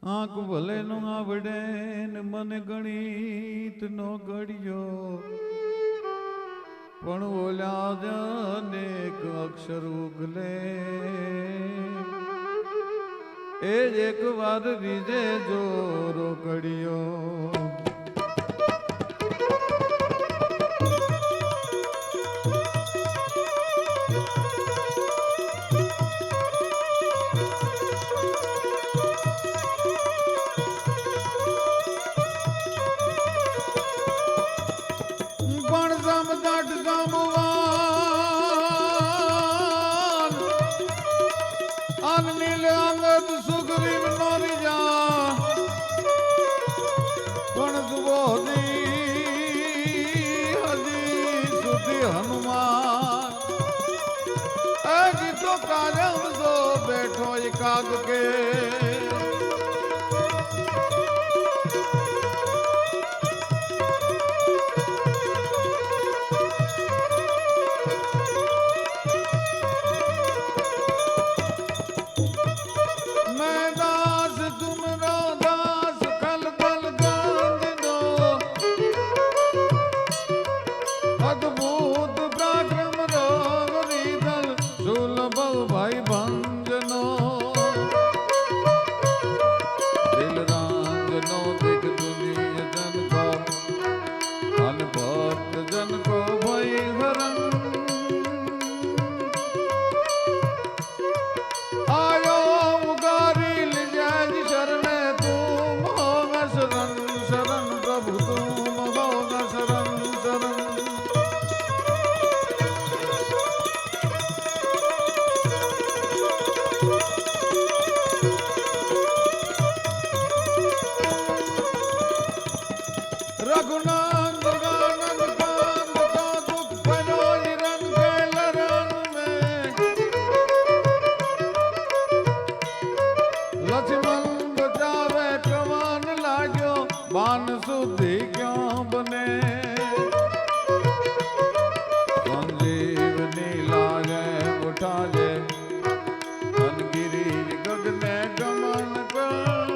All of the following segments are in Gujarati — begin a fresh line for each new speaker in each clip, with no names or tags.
આંખ ભલે નો આવડે ને મને ગણિત નો ઘડ્યો પણ ઓલા જને એક અક્ષર ઉગલે એ જ એક વાર રીજે જો રોકડ્યો હનુમાન ગીતો કારમ જો બેઠો એકાગ કે बान सुधी क्यों बने संजीवनी लागे उठाजे अनगिरी गगने गमन कर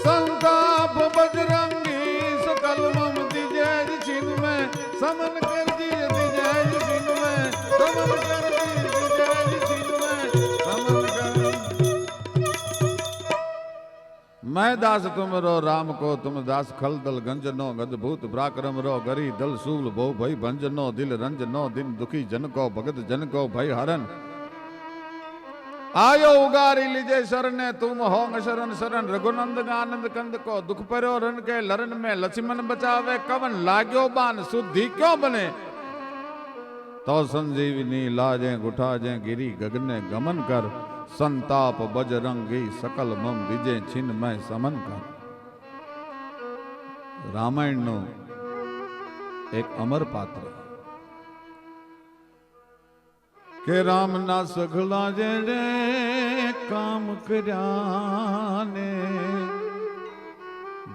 संताप बजरंगी सकल मम दिजय छिन में समन कर दिए दिजय छिन में समन कर दिए दिजय छिन में समन कर मैं दास तुम रो राम को तुम दास खल दल गंजनो अद्भुत पराक्रम रो गरी दल शूल भो भई भंजनो दिल रंजनो दिन दुखी जन को भगत जन को भय हरन आयो उगारी लीजे शरण तुम होंग शरण शरण रघुनंद आनंद कंद को दुख पर्यो रन के लरण में लक्ष्मण बचावे कवन लाग्यो बान शुद्धि क्यों बने तो संजीवनी लाजे गुठाजे गिरी गगने गमन कर संताप बजरंगी सकल मम विजय छिन मैं समन कर रामायण नो एक अमर पात्र के राम ना सघला जेड़े काम कर्याने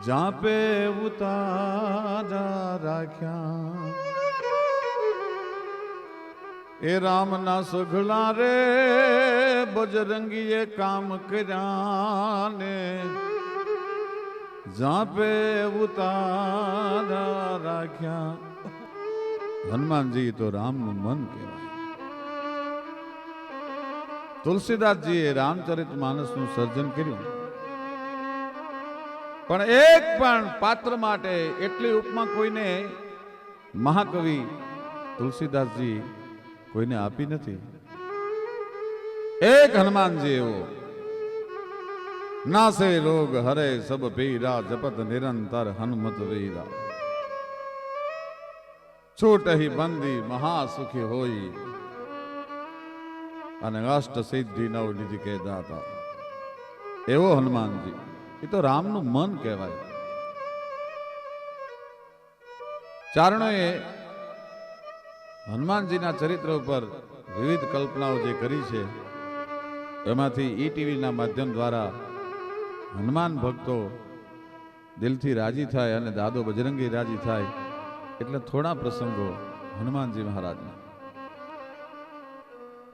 जा पे उतारा राख्या ए राम ना सघला रे बजरंगी ये काम कराने जा पे उतारा राख्या हनुमान जी तो राम नु मन कहवाय तुलसीदास जी रामचरित मानस नु सर्जन कर्યું પણ એક પણ પાત્ર માટે એટલી ઉપમા કોઈને મહાકવિ તુલસીદાસજી કોઈને આપી નથી एक हनुमान जी एवो नासे रोग हरे सब पीरा जपत निरंतर हनुमत वीरा छूट ही बंदी महासुखी होई अने अष्ट सिद्धि नव निधि के दाता एवो हनुमान जी ये तो राम नु मन कहवाय चारणोए हनुमान जी ना चरित्र पर विविध कल्पनाओं जे करी छे एमांथी ईटीवी ना माध्यम द्वारा हनुमान भक्तो दिलथी राजी थाय अने दादो बजरंगी राजी थाय एटले थोड़ा प्रसंगो हनुमानजी महाराज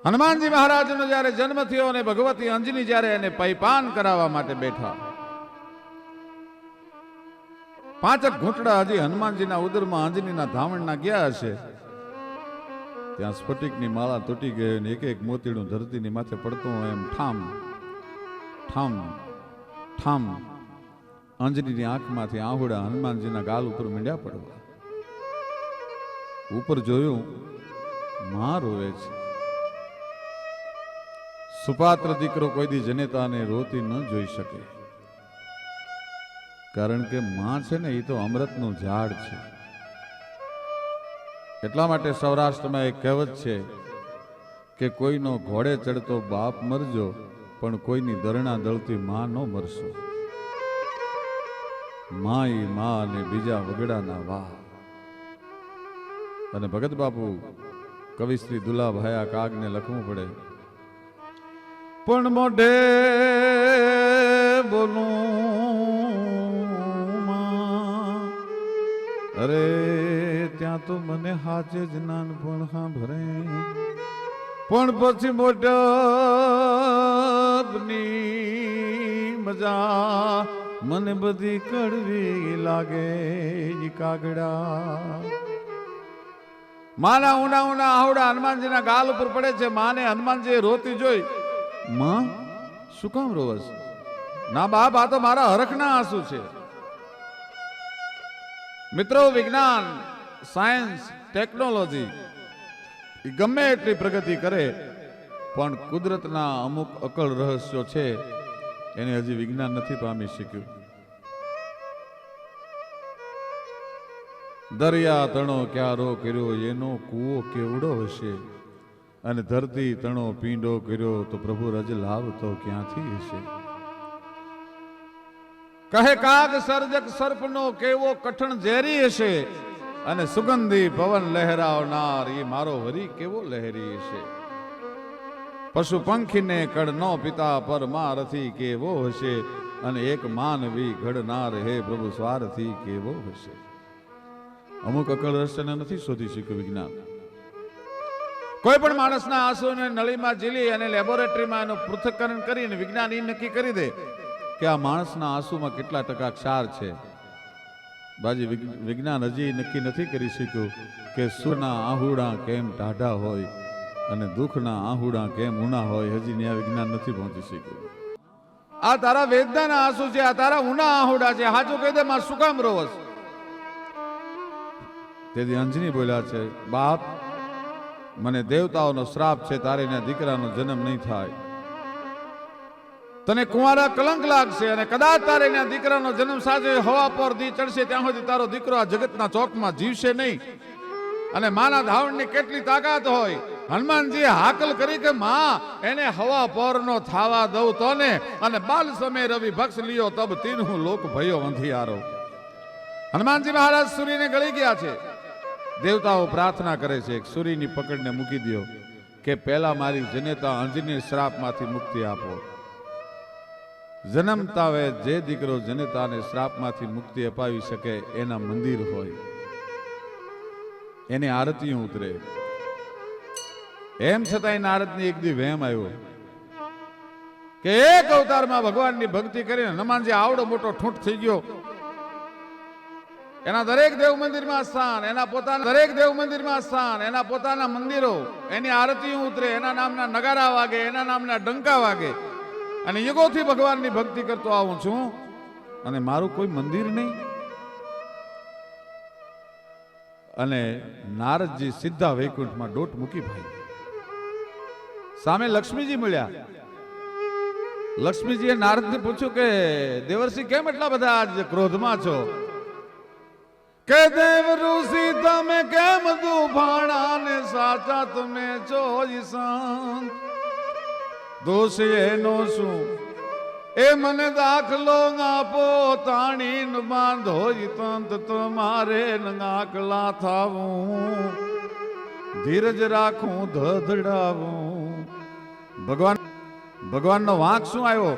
હનુમાનજી મહારાજનો જ્યારે જન્મ થયો અને ભગવતી અંજની જ્યારે એને પૈપાન કરાવવા માટે બેઠા, 5 ઘૂંટડા હજી હનુમાનજીના ઉદરમાં અંજનીના ધાવણના ગયા હશે, ત્યાં સ્ફટિકની માળા તૂટી ગઈ અને એક એક મોતીડું ધરતીની માથે પડતું હોય એમ ઠામ ઠામ ઠામ અંજનીની આંખમાંથી આહુડા હનુમાનજીના ગાલ ઉપર મીંડ્યા પડવા. ઉપર જોયું, માં રોવે છે. સુપાત્ર દીકરો કોઈ દી જનેતાને રોતી ન જોઈ શકે, કારણ કે માં છે ને એ તો અમૃતનું ઝાડ છે. એટલા માટે સૌરાષ્ટ્રમાં એક કહેવત છે કે કોઈનો ઘોડે ચડતો બાપ મરજો, પણ કોઈની દરણા દળતી માં ન મરશો. માઈ માં અને બીજા વગડાના વાહ. અને ભગત બાપુ કવિ શ્રી દુલાભાયા કાગને લખવું પડે, પણ મોઢે બોલું અરે ત્યાં તો મને હાચે જ નાનપણ સાંભળે, પણ પછી મોઢની મજા મને બધી કડવી લાગે. કાગડા માના ઉના ઉના આવડા હનુમાનજીના ગાલ ઉપર પડે છે. માને હનુમાનજી રોતી જોઈ, માં શું કામ રોવસ? ના બાપ, આ તો મારા હરખના આંસુ છે. મિત્રો, વિજ્ઞાન, સાયન્સ, ટેકનોલોજી ગમે એટલી પ્રગતિ કરે, પણ કુદરતના અમુક અકળ રહસ્યો છે એને હજી વિજ્ઞાન નથી પામી શક્યું. દરિયા તણો ક્યારો કર્યો એનો કૂવો કેવડો હશે, અને ધરતી તણો પીંડો કર્યો તો પ્રભુ રજ લાવ તો ક્યાંથી હશે. કહે કાગ સર્જક સર્પનો કેવો કઠણ ઝેરી હશે, અને સુગંધી પવન લહેરાવનાર એ મારો હરી કેવો લહેરી હશે. પશુ પંખીને કડ નો પિતા પર મારથી કેવો હશે, અને એક માનવી ઘડનાર હે પ્રભુ સ્વારથી કેવો હશે. અમુક અકળ રહસ્યને નથી શોધી શક્યું વિજ્ઞાન. કોઈ પણ માણસના આંસુને નળીમાં ઝીલી અને લેબોરેટરીમાં એનું પૃથ્થકરણ કરીને વિજ્ઞાન એ નક્કી કરી દે કે આ માણસના આંસુમાં કેટલા ટકા ક્ષાર છે. બાજી વિજ્ઞાન હજી નક્કી નથી કરી શક્યું કે સુના આહુડા કેમ ટાઢા હોય અને દુઃખના આહુડા કેમ ઉના હોય. હજી ન્યા વિજ્ઞાન નથી પહોંચી શક્યું. આ તારા વેદનાના આંસુ છે, આ તારા ઉના આહુડા છે. હાચું કહી દે, માં શું કામ રોવસ? તેથી અંજની બોલ્યા છે, બાપ, મને દેવતાઓનો શ્રાપ છે, તારીના દીકરાનો જન્મ નહીં થાય. તને કુંવારા કલંક લાગશે, અને કદાચ તારીના દીકરાનો જન્મ સાજે હવા પર દી ચડશે ત્યાં સુધી તારો દીકરો આ જગતના ચોકમાં જીવશે નહીં. અને માના ધાવણની કેટલી તાકાત હોય. હનુમાનજીએ હાકલ કરી કે માં, એને હવા પરનો થાવા દઉં તો ને, અને બાલ સમય રવિ ભક્ષ લિયો તબ તીનહું લોક ભયો અંધિયારો. હનુમાનજી મહારાજ સૂર્યને ગળી ગયા છે. દેવતાઓ પ્રાર્થના કરે છે, સૂર્યની પકડને મૂકી દો, કે પહેલા મારી જનેતા અંજની શ્રાપમાંથી મુક્તિ આપો. જન્મતા વે જે દીકરો જનેતાને શ્રાપમાંથી મુક્તિ અપાવી શકે એના મંદિર હોય, એની આરતીઓ ઉતરે. એમ છતાંય નારદની એક દી વહેમ આવ્યો કે એક અવતારમાં ભગવાનની ભક્તિ કરીને હનુમાનજી આવડો મોટો ઠૂંઠ થઈ ગયો. એના દરેક દેવ મંદિરમાં સ્થાન, એના પોતાના દરેક દેવ મંદિરમાં સ્થાન, એના પોતાના મંદિરો, એની આરતીઓ ઉતરે, એના નામના નગારા વાગે, એના નામના ડંકા વાગે, અને યુગોથી ભગવાનની ભક્તિ કરતો આવું છું, અને મારું કોઈ મંદિર નહીં. અને નારદજી સીધા વૈકુંઠમાં ડોટ મૂકી ભાઈ. સામે લક્ષ્મીજી મળ્યા. લક્ષ્મીજીએ નારદને પૂછ્યું કે દેવર્ષિ, કેમ એટલા બધા આજ ક્રોધમાં છો? કે દેવ ઋષિ તમે કેમ દુભાણા ને સાચા તમે છો સંત? દોષ એનો શું એ મને દાખલો આપો, તાણી બાંધો તંત તમારે નાકલા થાવું, ધીરજ રાખું ધધડાવું. ભગવાનનો વાંક શું આવ્યો?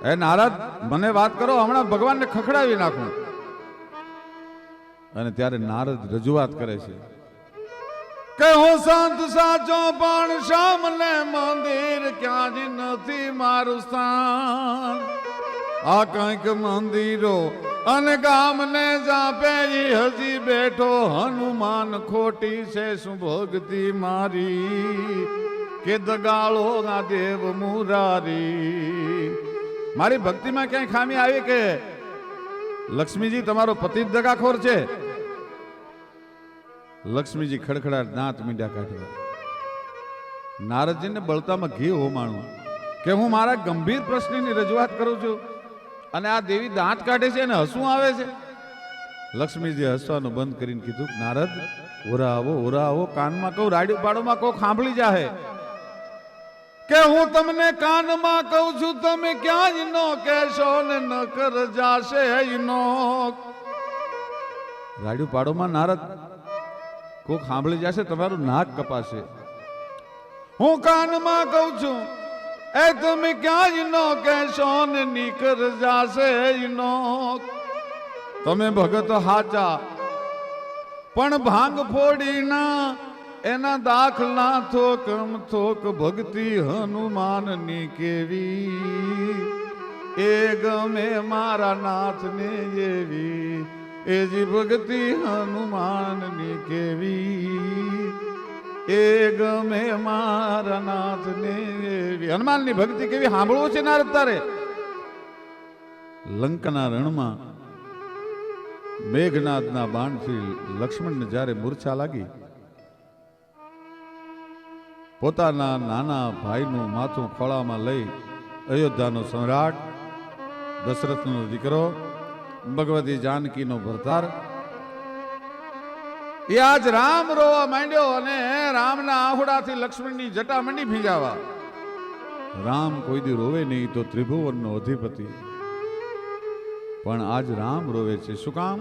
એ નારદ, મને વાત કરો, હમણાં ભગવાનને ખખડાવી નાખું. અને ત્યારે નારદ રજૂઆત કરે છે કે હું સંત સાચો પણ સામને મંદિર ક્યાં જ નથી મારું સ્થાન. આ કંઈક મંદિરો અને ગામને જાપે હજી બેઠો હનુમાન ખોટી છે શું ભક્તિ મારી કે દગાળો ના દેવ મુરારી. મારી ભક્તિમાં ક્યાંય ખામી આવી કે લક્ષ્મીજી તમારો પતિ જ દગાખોર છે? લક્ષ્મીજી ખડખડાટ દાંત મીંડા કાઢવા. નારદજીને બળતામાં ઘી હોમાણું કે હું મારા ગંભીર પ્રશ્નની રજૂઆત કરું છું અને આ દેવી દાંત કાઢે છે અને હસવું આવે છે. લક્ષ્મીજી હસવાનું બંધ કરીને કીધું, નારદ ઓરા આવો, કાનમાં કહું, રાડ્યું પાડોમાં કહું, સાંભળી જાહે કે હું તમને કાનમાં કહું છું, તમે ક્યાં જ નો કહેશો ને ન કર જાશે નો. રાડ્યું પાડોમાં નારદ કોક સાંભળી જશે, તમારું નાક કપાશે. હું કાનમાં કહું છું એ તમે ક્યાં જ નો કહેશો ને નીકર જાશે નો. તમે ભગત હાચા પણ ભાંગ ફોડી ના એના દાખલા થોકમ થોક ભક્તિ હનુમાનની કેવી એ ગમે મારા નાથને એવી એ જી ભક્તિ હનુમાનની કેવી એ ગમે મારા નાથને એવી. હનુમાનની ભક્તિ કેવી સાંભળવું છે નારદ તારે? લંકાના રણમાં મેઘનાદના બાણથી લક્ષ્મણને જ્યારે મૂર્છા લાગી, પોતાના નાના ભાઈનું માથું ખોળામાં લઈ અયોધ્યાનો સમ્રાટ દશરથનો દીકરો ભગવતી જાનકીનો ભરતાર એ આજ રામ રોવા માંડ્યો અને રામના આહુડાથી લક્ષ્મણની જટા મંડી ભીંજાવા. રામ કોઈ દી રોવે નહીં તો ત્રિભુવનનો અધિપતિ, પણ આજ રામ રોવે છે. શું કામ?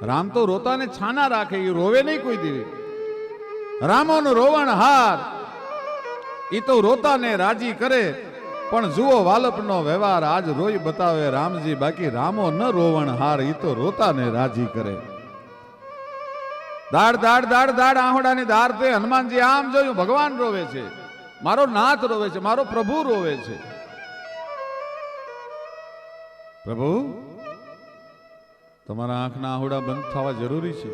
રામ તો રોતાને છાના રાખે, એ રોવે નહીં કોઈ દી. રામોનું રોવણ હાર ઈ તો રોતાને રાજી કરે, પણ જુઓ વાલપનો વ્યવહાર આજ રોઈ બતાવે રામજી. બાકી રામો ન રોવણ હાર, ઈ તો રોતાને રાજી કરે. દાડ દાડ દાડ દાડ આહોડાની ધાર તે હનુમાનજી આમ જોયું, ભગવાન રોવે છે, મારો નાથ રોવે છે, મારો પ્રભુ રોવે છે. પ્રભુ તમારા આંખના આહોડા બંધ થવા જરૂરી છે.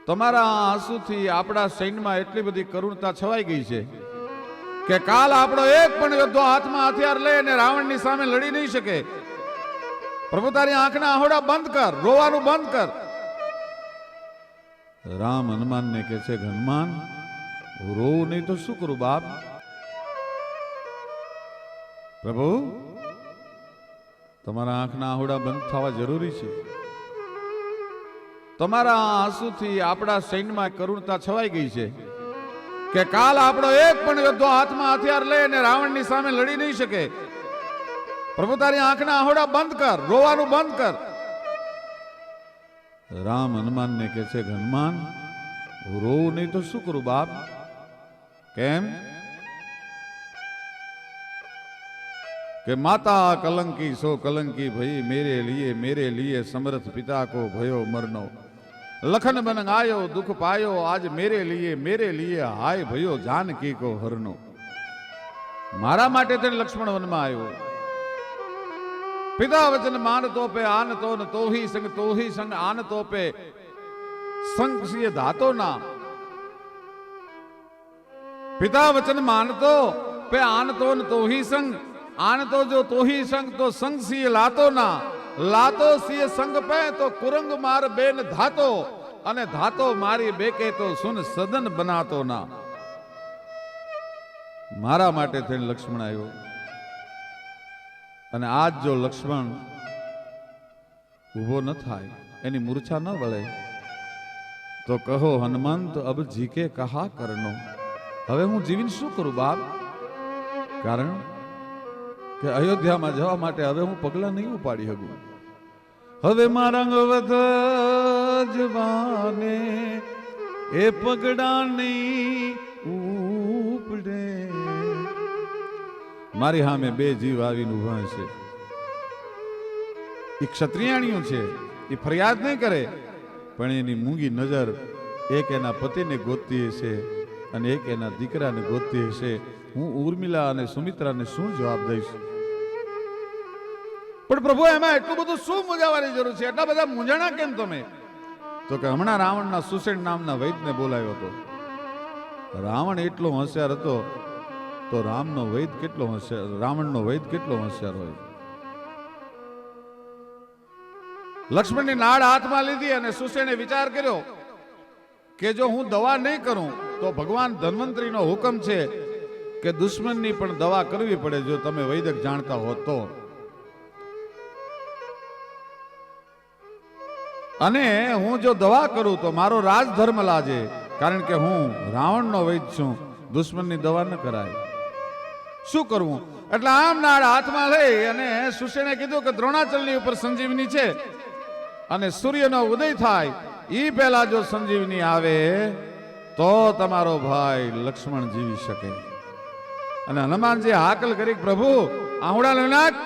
તમારા આંસુથી આપણા સૈન્યમાં એટલી બધી કરુણતા છવાઈ ગઈ છે કે કાલ આપણો એક પણ યોદ્ધો હાથમાં હથિયાર લઈને રાવણની સામે લડી નહીં શકે. પ્રભુ તારી આંખના આહોડા બંધ કર, રોવાનું બંધ કર. રામ હનુમાનને કહે છે, હનુમાન રોવું નહીં તો શું કરું બાપ? પ્રભુ તમારા આંખના આહોડા બંધ થવા જરૂરી છે. તમારા આંસુથી આપણા સૈન્યમાં કરુણતા છવાઈ ગઈ છે કે કાલ આપણો એક પણ યોદ્ધો હાથમાં હથિયાર લઈને રાવણની સામે લડી નહીં શકે. પ્રભુ તારી આંખના આહોડા બંધ કર, રોવાનું બંધ કર. રામ હનુમાનને કહે છે, હનુમાન રોવું નહીં તો શું કરું બાપ? કેમ? કે માતા કલંકી સો કલંકી ભઈ मेरे लिए समर्थ पिता को भयो मरनो. लखन बन आयो दुख पायो आज मेरे लिए हाय भयो जानकी को हरनो. मारा माटे ते लक्ष्मण वन में आयो. पिता वचन मान तो पे आन तो न तो ही संग आन तो पे संग सिय धातो ना. पिता वचन मान तो पे आन तो न तो ही संग आन तो जो तो ही संग तो संग सिय लातो ना. लातो सिय संग पे तो कुरंग मार बेन धातो अने धातो मारी बेके तो सुन सदन बनातो ना. मारा माटे थे लक्ष्मण आयो. અને આજ જો લક્ષ્મણ ઉભો ન થાય, એની મૂર્છા ન વળે તો કહો હનુમંત અબ જીકે કહા કરનો. હવે હું જીવીને શું કરું બાપ? કારણ કે અયોધ્યામાં જવા માટે હવે હું પગલા નહીં ઉપાડી શકું. હવે મારા વધ જવાને એ પગડા નહીં ઉપડે. મારી સામે બે જીવ આવીને ઉભા છે. એ ક્ષત્રિયાણીઓ છે, એ ફરિયાદ નહીં કરે, પણ એની મૂંગી નજર એક એના પતિને ગોતતી હશે અને એક એના દીકરાને ગોતતી હશે. હું ઉર્મિલા અને સુમિત્રાને શું જવાબ દઈશ? પણ પ્રભુ એમાં એટલું બધું શું મૂંઝાવાની જરૂર છે? એટલા બધા મૂંઝાણા કેમ તમે? તો કે હમણાં રાવણના સુસેન નામના વૈદને બોલાવ્યો હતો. રાવણ એટલો હોશિયાર હતો તો રામનો વૈદ કેટલો હોશિયાર, રાવણનો વૈદ કેટલો હોશિયાર હોય. લક્ષ્મણની નાળ હાથમાં લીધી અને સુસેને વિચાર કર્યો કે જો હું દવા નહીં કરું તો ભગવાન ધન્વંતરીનો હુકમ છે કે દુશ્મનની પણ દવા કરવી પડે. જો તમે વૈદક જાણતા હો તો. અને હું જો દવા કરું તો મારો રાજધર્મ લાજે, કારણ કે હું રાવણનો વૈદ છું. દુશ્મનની દવા ન કરાય. શું કરવું? એટલે આમ નાળ હાથમાં લઈ અને સુસેને કીધું કે દ્રોણાચલની ઉપર સંજીવની છે અને સૂર્યનો ઉદય થાય ઈ પહેલા જો સંજીવની આવે તો તમારો ભાઈ લક્ષ્મણ જીવી શકે. અને હનુમાનજી હાકલ કરી, પ્રભુ આહુડા નાખ,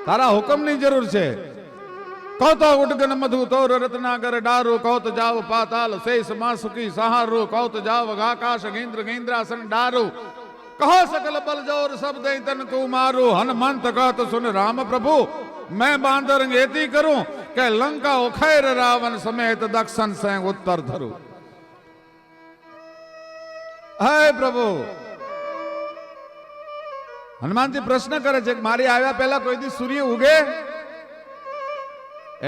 તારા હુકમની જરૂર છે. કૌત ઉડગન મધુ તોર રત્નાગર ડારુ, કૌત જાવ પાતાલ શેષ માસુકી સહારુ, કૌત જાવ આકાશ ગેન્દ્ર ગેન્દ્રાસન ડારુ, કહો સકલ બલ જોર સબ દઈ તન તું મારું. હનુમંત કહત સુન રામ પ્રભુ, मैं बांदर एती करूं કે લંકા ઉખેર રાવણ સમેત દક્ષન સેંગ ઉત્તર ધરું. હે પ્રભુ, હનુમાનજી પ્રશ્ન કરે છે કે મારી આવ્યા પહેલા કોઈ દી સૂર્ય ઉગે?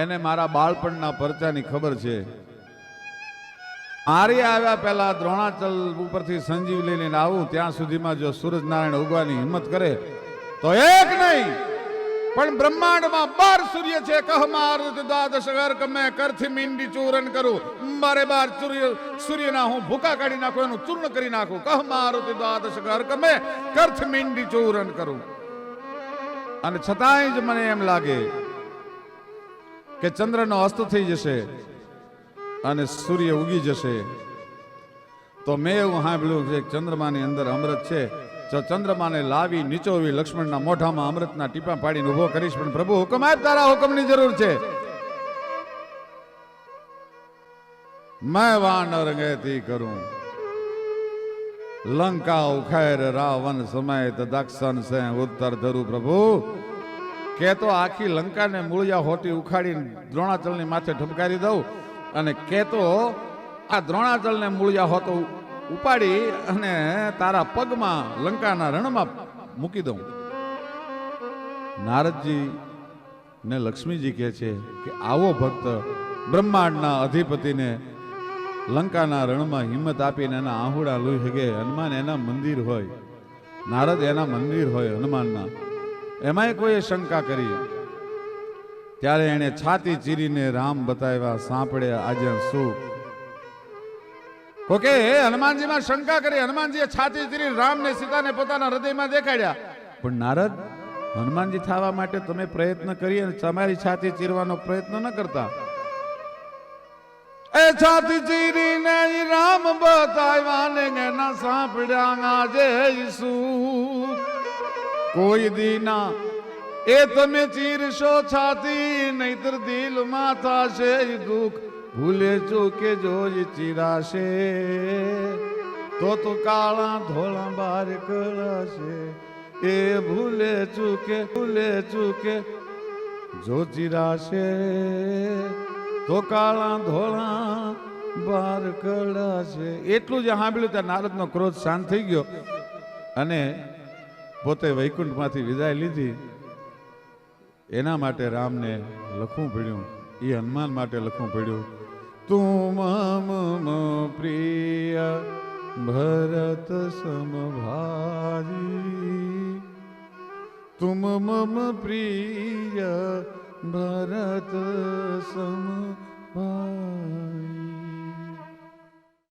એને મારા બાળપણના પરચાની ખબર છે. મારી આવ્યા પહેલા દ્રોણાચલ ઉપરથી સંજીવ લઈને આવું ત્યાં સુધીમાં જો સૂરજ નારાયણ ઉગવાની હિંમત કરે તો એક નહીં પણ બ્રહ્માંડમાં 12 સૂર્ય છે. કહ મારુત દ્વાદશ ગર્ક મેં કરથી મીંડી ચૂરન કરું. 12 સૂર્યના હું ભૂકા કાઢી નાખું, એનું ચૂર્ણ કરી નાખું. કહ મારુત દ્વાદશ ગર્ક મેં કરથી મીંડી ચૂરન કરું. અને છતાંય જ મને એમ લાગે કે ચંદ્રનો અસ્ત થઈ જશે અને સૂર્ય ઉગી જશે. તો મેં એવું સાંભળ્યું છે ચંદ્રમાની અંદર અમૃત છે. જો ચંદ્રમાને લાવી નીચોવી લક્ષ્મણના મોઢામાં અમૃતના ટીપા પાડીને ઉભો કરીશ. પણ પ્રભુ હુકમ આપ, તારા હુકમની જરૂર છે. मैं वानर गति करूं लंका उखैर रावण समेत दक्षन से उत्तर धरू. प्रभु કે તો આખી લંકાને મૂળિયા હોટી ઉખાડી દ્રોણાચલની માથે ઠપકારી દઉં અને કે તો આ દ્રોણાચલને મૂળિયા હોતો ઉપાડી અને તારા પગમાં લંકાના રણમાં મૂકી દઉં. નારદજી ને લક્ષ્મીજી કહે છે કે આવો ભક્ત બ્રહ્માંડના અધિપતિને લંકાના રણમાં હિંમત આપીને એના આહુડા લોહી શકે. હનુમાન એના મંદિર હોય, નારદ એના મંદિર હોય હનુમાનના, એમાંય કોઈએ શંકા કરી. ત્યારે એને છાતી ચીરીને રામ બતાવ્યા, સાંપડે આજે સુખ. કોકે હનુમાનજીમાં શંકા કરી, હનુમાનજીએ છાતી ચીરી રામને સીતાને પોતાના હૃદયમાં દેખાડ્યા. પણ નારદ, હનુમાનજી થવા માટે તમે પ્રયત્ન કરી અને તમારી છાતી ચીરવાનો પ્રયત્ન ન કરતા. એ છાતી ચીરીને રામ બતાવ્યા ને એના સાંપડ્યા આજે સુખ. કોઈ દીના એ તમે ચીરશો છાતી, નહીતર દિલમાં થશે દુઃખ. ભૂલે ચૂકે જોઈ ચીરાશે તો કાળા ધોળા બાર કળાશે. એ ભૂલે ચૂકે જો ચીરાશે તો કાળા ધોળા બાર કળાશે. એટલું જ સાંભળ્યું ત્યાં નારદનો ક્રોધ શાંત થઈ ગયો અને પોતે વૈકુંઠમાંથી વિદાય લીધી. એના માટે રામને લખવું પડ્યું, એ હનુમાન માટે લખવું પડ્યું. તું મમ પ્રિય ભરત સમભાજી, તુમ મમ પ્રિય ભરત સમ